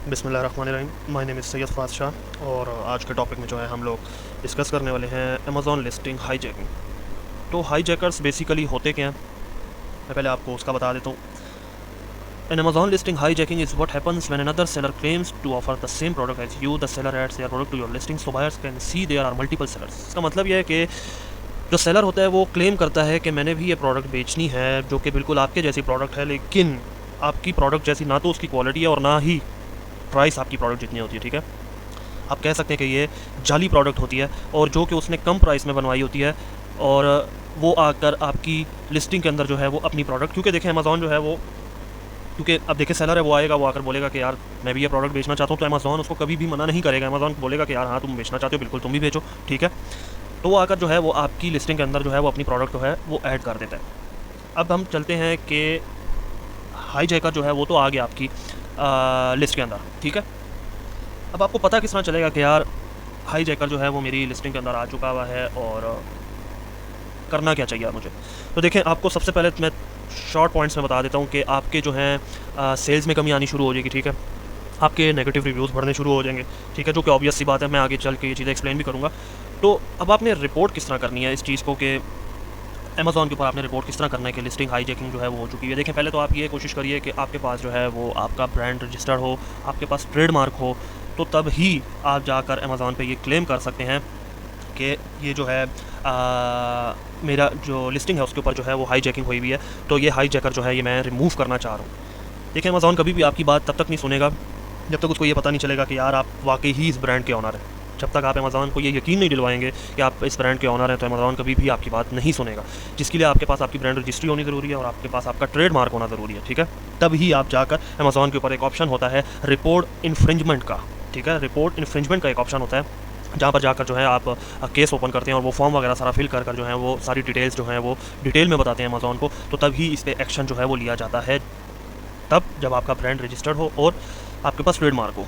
बिस्मिल्लाहिर्रहमानिर्रहीम। My name is Syed Faaz Shah और आज के टॉपिक में जो है हम लोग डिस्कस करने वाले हैं अमेज़ॉन लिस्टिंग हाईजैकिंग। तो हाईजैकर्स बेसिकली होते क्या हैं, मैं पहले आपको उसका बता देता हूँ। An Amazon listing hijacking is what happens when another seller claims to offer the same product as you. The seller adds their product to your listing so buyers can see there are multiple sellers. इसका मतलब यह है कि जो seller होता है वो claim करता है कि मैंने भी ये प्रोडक्ट बेचनी है जो कि बिल्कुल आपके जैसी प्रोडक्ट है, लेकिन आपकी प्रोडक्ट जैसी ना तो उसकी क्वालिटी है और ना ही प्राइस आपकी प्रोडक्ट जितनी होती है। ठीक है, आप कह सकते हैं कि ये जाली प्रोडक्ट होती है और जो कि उसने कम प्राइस में बनवाई होती है और वो आकर आपकी लिस्टिंग के अंदर जो है वो अपनी प्रोडक्ट, क्योंकि देखें अमेज़ॉन जो है वो, क्योंकि अब देखिए सेलर है वो आएगा, वो आकर बोलेगा कि यार मैं भी ये प्रोडक्ट बेचना चाहता हूँ, तो अमेज़ॉन उसको कभी भी मना नहीं करेगा। अमेज़ॉन बोलेगा कि यार हाँ तुम बेचना चाहते हो, बिल्कुल तुम भी बेचो, ठीक है। तो वो आकर जो है वो आपकी लिस्टिंग के अंदर जो है वो अपनी प्रोडक्ट जो है वो ऐड कर देता है। अब हम चलते हैं कि हाईजैकर जो है वो तो आ गया आपकी लिस्ट के अंदर, ठीक है। अब आपको पता किस तरह चलेगा कि यार हाईजैकर जो है वो मेरी लिस्टिंग के अंदर आ चुका हुआ है और करना क्या चाहिए मुझे। तो देखें, आपको सबसे पहले मैं शॉर्ट पॉइंट्स में बता देता हूँ कि आपके जो हैं सेल्स में कमी आनी शुरू हो जाएगी, ठीक है। आपके नेगेटिव रिव्यूज़ बढ़ने शुरू हो जाएंगे, ठीक है, जो कि ऑब्वियस सी बात है, मैं आगे चल के ये चीज़ें एक्सप्लेन भी करूँगा। तो अब आपने रिपोर्ट किस तरह करनी है इस चीज़ को कि अमेज़ॉन के ऊपर आपने रिपोर्ट किस तरह करना है कि लिस्टिंग हाईजैकिंग जो है वो हो चुकी है। देखें, पहले तो आप ये कोशिश करिए कि आपके पास जो है वो आपका ब्रांड रजिस्टर्ड हो, आपके पास ट्रेडमार्क हो, तो तब ही आप जाकर अमेज़ॉन पे ये क्लेम कर सकते हैं कि ये जो है मेरा जो लिस्टिंग है उसके ऊपर जो है वो हाईजैकिंग हुई हुई है, तो ये हाईजैकर जो है ये मैं रिमूव करना चाह रहा हूँ। देखिए, अमेज़ॉन कभी भी आपकी बात तब तक नहीं सुनेगा जब तक उसको ये पता नहीं चलेगा कि यार आप वाकई ही इस ब्रांड के ऑनर हैं। जब तक आप अमेज़ॉन को ये यकीन नहीं दिलवाएंगे कि आप इस ब्रांड के ऑनर हैं, तो अमेज़ॉन कभी भी आपकी बात नहीं सुनेगा, जिसके लिए आपके पास आपकी ब्रांड रजिस्ट्री होनी ज़रूरी है और आपके पास आपका ट्रेडमार्क होना ज़रूरी है, ठीक है। तब ही आप जाकर अमेज़ॉन के ऊपर एक ऑप्शन होता है रिपोर्ट इन्फ्रिंजमेंट का, ठीक है, रिपोर्ट इन्फ्रिंजमेंट का एक ऑप्शन होता है जहाँ पर जाकर जो है आप केस ओपन करते हैं और वो फॉर्म वगैरह सारा फिल कर जो है वो सारी डिटेल्स जो हैं वो डिटेल में बताते हैं अमेज़ॉन को, तो तभी इस पर एक्शन जो है वो लिया जाता है, तब जब आपका ब्रांड रजिस्टर्ड हो और आपके पास ट्रेडमार्क हो।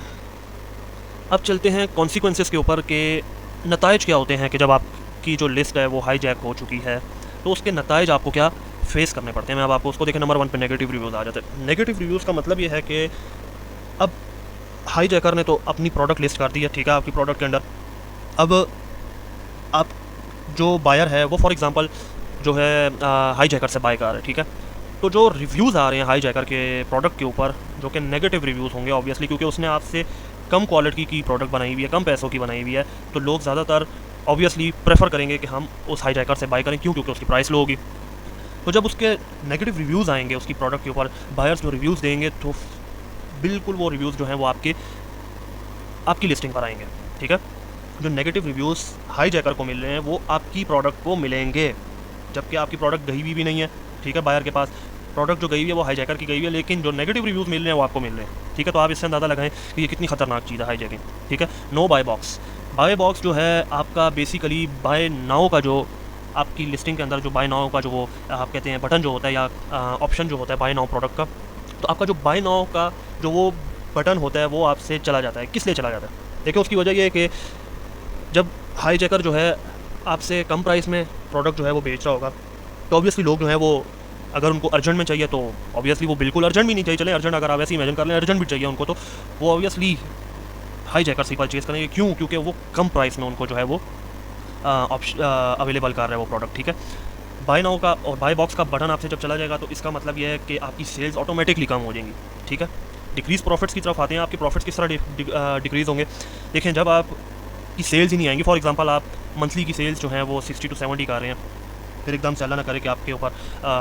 अब चलते हैं कॉन्सिक्वेंसेस के ऊपर कि नताइज क्या होते हैं कि जब आपकी जो लिस्ट है वो हाईजैक हो चुकी है, तो उसके नताइज आपको क्या फेस करने पड़ते हैं। मैं अब आपको उसको देखें, नंबर 1 पे नेगेटिव रिव्यूज़ आ जाते हैं। नेगेटिव रिव्यूज़ का मतलब ये है कि अब हाईजैकर ने तो अपनी प्रोडक्ट लिस्ट कर दी है, ठीक है, आपकी प्रोडक्ट के अंदर। अब आप जो बायर है वो फॉर एग्जांपल जो है हाईजैकर से बाय कर रहा है, ठीक है। तो जो रिव्यूज़ आ रहे हैं हाईजैकर के प्रोडक्ट के ऊपर जो कि नेगेटिव रिव्यूज़ होंगे ऑब्वियसली, क्योंकि उसने आपसे कम क्वालिटी की प्रोडक्ट बनाई हुई है, कम पैसों की बनाई हुई है, तो लोग ज़्यादातर ऑब्वियसली प्रेफर करेंगे कि हम उस हाईजैकर से बाय करें, क्यों, क्योंकि उसकी प्राइस लो होगी। तो जब उसके नेगेटिव रिव्यूज़ आएंगे उसकी प्रोडक्ट के ऊपर, बायर्स जो रिव्यूज़ देंगे, तो बिल्कुल वो रिव्यूज़ जो हैं वो आपकी लिस्टिंग पर आएंगे, ठीक है। जो नेगेटिव रिव्यूज़ हाईजैकर को मिल रहे हैं वो आपकी प्रोडक्ट को मिलेंगे, जबकि आपकी प्रोडक्ट गई हुई भी नहीं है, ठीक है। बायर के पास प्रोडक्ट जो गई हुई है वो हाईजैकर की गई हुई है, लेकिन जो नेगेटिव रिव्यूज़ मिल रहे हैं वो आपको मिल रहे हैं, ठीक है। तो आप इससे अंदाज़ा लगाएं कि ये कितनी खतरनाक चीज़ है हाईजैकिंग, ठीक है। No buy box, buy box जो है आपका बेसिकली बाय नाउ का जो आपकी लिस्टिंग के अंदर जो बाय नाउ का जो वो आप कहते हैं बटन जो होता है या ऑप्शन जो होता है बाय नाउ प्रोडक्ट का, तो आपका जो बाय नाउ का जो वो बटन होता है वो आपसे चला जाता है। किस लिए चला जाता है? देखिए, उसकी वजह ये है कि जब हाईजैकर जो है आपसे कम प्राइस में प्रोडक्ट जो है वो बेच रहा होगा, तो ऑब्वियसली लोग जो है वो अगर उनको अर्जेंट में चाहिए तो ऑब्वियसली वो बिल्कुल अर्जेंट भी नहीं चाहिए, चले अर्जेंट अगर आप ऐसे इमेजिन कर लें अर्जेंट भी चाहिए उनको, तो वो ऑब्वियसली हाईजैकर से परचेज करेंगे। क्यों? क्योंकि वो कम प्राइस में उनको जो है वो अवेलेबल कर रहा है वो प्रोडक्ट, ठीक है। बाय नाउ का और बाय बॉक्स का बटन आपसे जब चला जाएगा तो इसका मतलब ये है कि आपकी सेल्स ऑटोमेटिकली कम हो जाएंगी, ठीक है। डिक्रीज़ प्रॉफिट्स की तरफ आते हैं। आपके प्रॉफिट्स किस तरह डिक्रीज़ होंगे? देखें, जब आप की सेल्स ही नहीं आएंगी, फॉर एग्जांपल आप मंथली की सेल्स जो हैं वो 60 to 70 कर रहे हैं, फिर एकदम से अल्लाह ना करे कि आपके ऊपर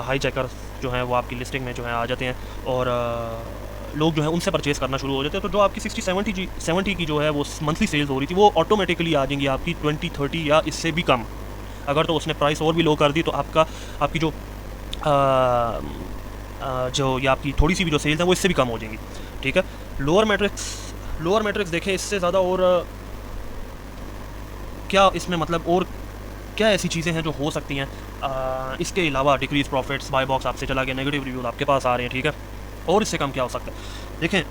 हाईजैकर जो हैं वो आपकी लिस्टिंग में जो है आ जाते हैं और लोग जो है उनसे परचेज़ करना शुरू हो जाते हैं, तो जो आपकी 60-70 की जो है वो मंथली सेल्स हो रही थी वो ऑटोमेटिकली आ जाएंगी आपकी 20-30 या इससे भी कम। अगर तो उसने प्राइस और भी लो कर दी तो आपकी जो या आपकी थोड़ी सी भी जो सेल्स हैं वो इससे भी कम हो जाएंगी, ठीक है। लोअर मैट्रिक्स देखें, इससे ज़्यादा और क्या इसमें मतलब और क्या ऐसी चीज़ें हैं जो हो सकती हैं इसके अलावा? डिक्रीज प्रॉफिट्स, बाय बॉक्स आपसे चला गया, नेगेटिव रिव्यूज़ आपके पास आ रहे हैं, ठीक है, और इससे कम क्या हो सकता है? देखें,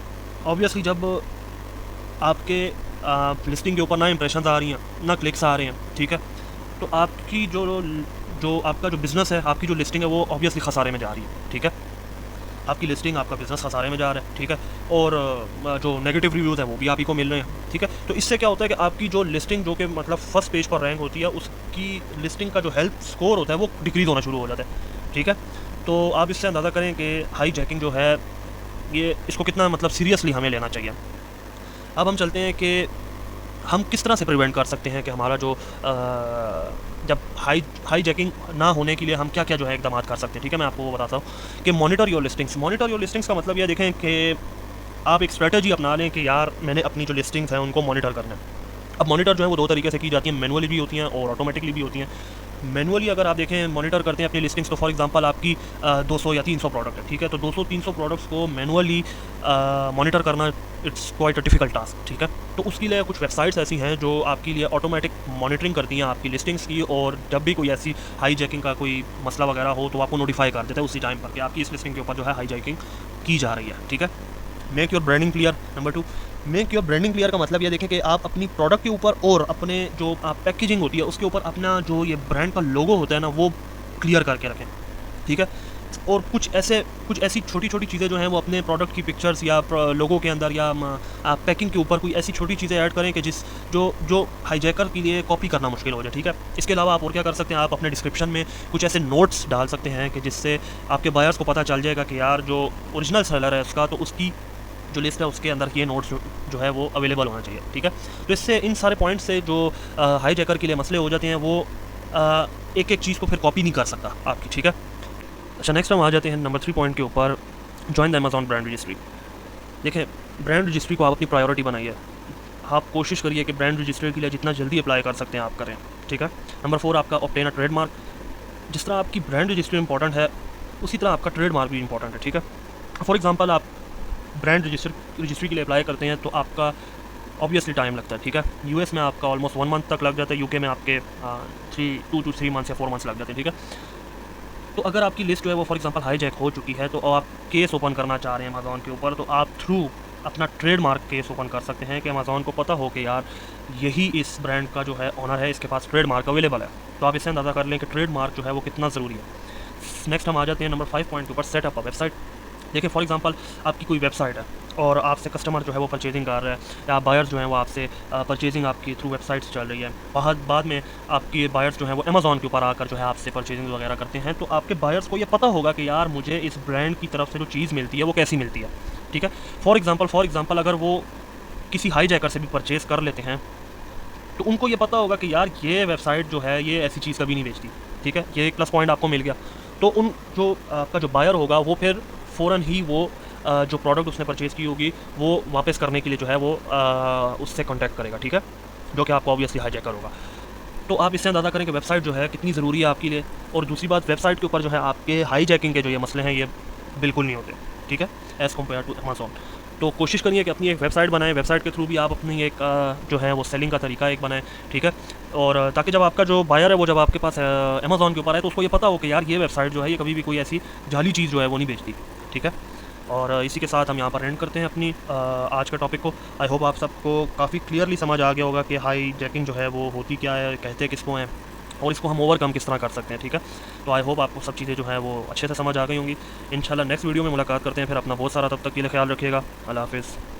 ऑब्वियसली जब आपके लिस्टिंग के ऊपर ना इंप्रेशन आ रही हैं ना क्लिक्स आ रहे हैं, ठीक है, तो आपकी जो आपका जो बिज़नेस है, आपकी जो लिस्टिंग है वो ऑब्वियसली खसारे में जा रही है, ठीक है। आपकी लिस्टिंग, आपका बिज़नेस खसारे में जा रहा है, ठीक है। और जो नेगेटिव रिव्यूज़ हैं वो भी आप ही को मिल रहे हैं, ठीक है। तो इससे क्या होता है कि आपकी जो लिस्टिंग जो कि मतलब फर्स्ट पेज पर रैंक होती है, उसकी लिस्टिंग का जो हेल्प स्कोर होता है वो डिक्रीज़ होना शुरू हो जाता है, ठीक है। तो आप इससे अंदाज़ा करें कि हाई जैकिंग जो है ये इसको कितना मतलब सीरियसली हमें लेना चाहिए। अब हम चलते हैं कि हम किस तरह से प्रिवेंट कर सकते हैं कि हमारा जो जब हाई जैकिंग ना होने के लिए हम क्या क्या जो है इकदाम कर सकते हैं, ठीक है। मैं आपको वो बताता हूँ कि मॉनिटर योर लिस्टिंग्स का मतलब ये देखें कि आप एक स्ट्रेटजी अपना लें कि यार मैंने अपनी जो लिस्टिंग्स हैं उनको मॉनिटर करना है। अब मॉनिटर जो है वो दो तरीके से की जाती हैं, मैनुअली भी होती हैं और ऑटोमेटिकली भी होती हैं। मैनुअली अगर आप देखें मॉनिटर करते हैं अपनी लिस्टिंग्स, तो फॉर एग्जांपल आपकी 200 या 300 प्रोडक्ट है, ठीक है। तो 200-300 प्रोडक्ट्स को मैनुअली मॉनिटर करना it's quite a difficult task, ठीक है। तो उसके लिए कुछ वेबसाइट्स ऐसी हैं जो आपके लिए ऑटोमेटिक मॉनिटरिंग करती हैं आपकी लिस्टिंग्स की, और जब भी कोई ऐसी हाई जैकिंग का कोई मसला वगैरह हो तो आपको नोटिफाई कर देता है उसी टाइम पर कि आपकी इस लिस्टिंग के ऊपर जो है हाई जैकिंग की जा रही है, ठीक है। Make your branding clear. Number 2, make your branding clear का मतलब ये देखें कि आप अपनी प्रोडक्ट के ऊपर और अपने जो आप पैकेजिंग होती है उसके ऊपर अपना जो ये ब्रांड का लोगो होता है ना वो क्लियर करके रखें, ठीक है। और कुछ ऐसी छोटी छोटी चीज़ें जो हैं वो अपने प्रोडक्ट की पिक्चर्स या लोगो के अंदर या आप पैकिंग के ऊपर कोई ऐसी छोटी चीज़ें ऐड करें कि जो हाईजैकर के लिए कॉपी करना मुश्किल हो जाए, ठीक है। इसके अलावा आप और क्या कर सकते हैं, आप अपने डिस्क्रिप्शन में कुछ ऐसे नोट्स डाल सकते हैं कि जिससे आपके बायर्स को पता चल जाएगा कि यार जो ओरिजिनल सेलर है उसका, तो उसकी जो लिस्ट है उसके अंदर ये नोट्स जो है वो अवेलेबल होना चाहिए, ठीक है। तो इससे इन सारे पॉइंट्स से जो हाई जैकर के लिए मसले हो जाते हैं वो एक एक चीज़ को फिर कॉपी नहीं कर सकता आपकी, ठीक है। अच्छा, नेक्स्ट हम आ जाते हैं नंबर 3 पॉइंट के ऊपर, join the Amazon brand registry. देखें, ब्रांड रजिस्ट्री को आप अपनी प्रायोरिटी बनाइए। आप कोशिश करिए कि ब्रांड रजिस्ट्री के लिए जितना जल्दी अप्लाई कर सकते हैं आप करें, ठीक है। नंबर 4 आपका ऑब्टेन अ ट्रेडमार्क। जिस तरह आपकी ब्रांड रजिस्ट्री इंपॉर्टेंट है उसी तरह आपका ट्रेडमार्क भी इंपॉर्टेंट है, ठीक है। फॉर एग्जांपल आप ब्रांड रजिस्ट्री के लिए अप्लाई करते हैं तो आपका ऑब्वियसली टाइम लगता है, ठीक है। यूएस में आपका ऑलमोस्ट 1 मंथ तक लग जाता है, यूके में आपके 2 to 3 मंथ्स या 4 मंथ्स लग जाते हैं, ठीक है। तो अगर आपकी लिस्ट जो है वो फॉर एग्जांपल हाईजैक हो चुकी है तो आप केस ओपन करना चाह रहे हैं अमेज़ॉन के ऊपर, तो आप थ्रू अपना ट्रेडमार्क केस ओपन कर सकते हैं कि अमेज़ॉन को पता हो कि यार यही इस ब्रांड का जो है ऑनर है, इसके पास ट्रेडमार्क अवेलेबल है। तो आप इससे अंदाज़ा कर लें कि ट्रेडमार्क जो है वो कितना ज़रूरी है। नेक्स्ट हम आ जाते हैं नंबर 5 पॉइंट के ऊपर, सेटअप अ वेबसाइट। देखिए, फॉर एग्जांपल आपकी कोई वेबसाइट है और आपसे कस्टमर जो है वो परचेजिंग कर रहा है, या बायर्स जो हैं वो आपसे परचेजिंग आपकी थ्रू वेबसाइट्स चल रही है। बाद में आपके बायर्स जो हैं वो अमेज़ॉन के ऊपर आकर जो है आपसे परचेजिंग वगैरह करते हैं, तो आपके बायर्स को ये पता होगा कि यार मुझे इस ब्रांड की तरफ से जो चीज़ मिलती है वो कैसी मिलती है, ठीक है। फॉर एग्जांपल अगर वो किसी हाईजैकर से भी परचेज़ कर लेते हैं तो उनको ये पता होगा कि यार ये वेबसाइट जो है ये ऐसी चीज़ कभी नहीं बेचती, ठीक है। ये एक प्लस पॉइंट आपको मिल गया। तो उन जो आपका जो बायर होगा वो फिर फ़ौरन ही वो जो प्रोडक्ट उसने परचेज़ की होगी वो वापस करने के लिए जो है वो उससे कॉन्टैक्ट करेगा, ठीक है, जो कि आपको ऑब्वियसली हाईजैकर होगा। तो आप इससे अंदाज़ा करें कि वेबसाइट जो है कितनी ज़रूरी है आपके लिए। और दूसरी बात, वेबसाइट के ऊपर जो है आपके हाईजैकिंग के जो ये मसले हैं ये बिल्कुल नहीं होते, ठीक है, एज़ कम्पेयर टू अमेज़ॉन। तो कोशिश करिए कि अपनी एक वेबसाइट बनाएं, वेबसाइट के थ्रू भी आप अपनी एक जो है वो सेलिंग का तरीका एक बनाएं, ठीक है। और ताकि जब आपका जो बायर है वो जब आपके पास अमेज़ॉन के ऊपर आए तो उसको ये पता हो कि यार ये वेबसाइट जो है ये कभी भी कोई ऐसी जाली चीज़ जो है वो नहीं बेचती, ठीक है। और इसी के साथ हम यहाँ पर एंड करते हैं अपनी आज का टॉपिक को। आई होप आप सबको काफ़ी क्लियरली समझ आ गया होगा कि हाई जैकिंग जो है वो होती क्या है, कहते किसको हैं, और इसको हम ओवरकम किस तरह कर सकते हैं, ठीक है। तो आई होप आपको सब चीज़ें जो है वो अच्छे से समझ आ गई होंगी। इंशाल्लाह नेक्स्ट वीडियो में मुलाकात करते हैं फिर। अपना बहुत सारा तब तक के लिए ख्याल रखिएगा। अल्लाह हाफ़िज़।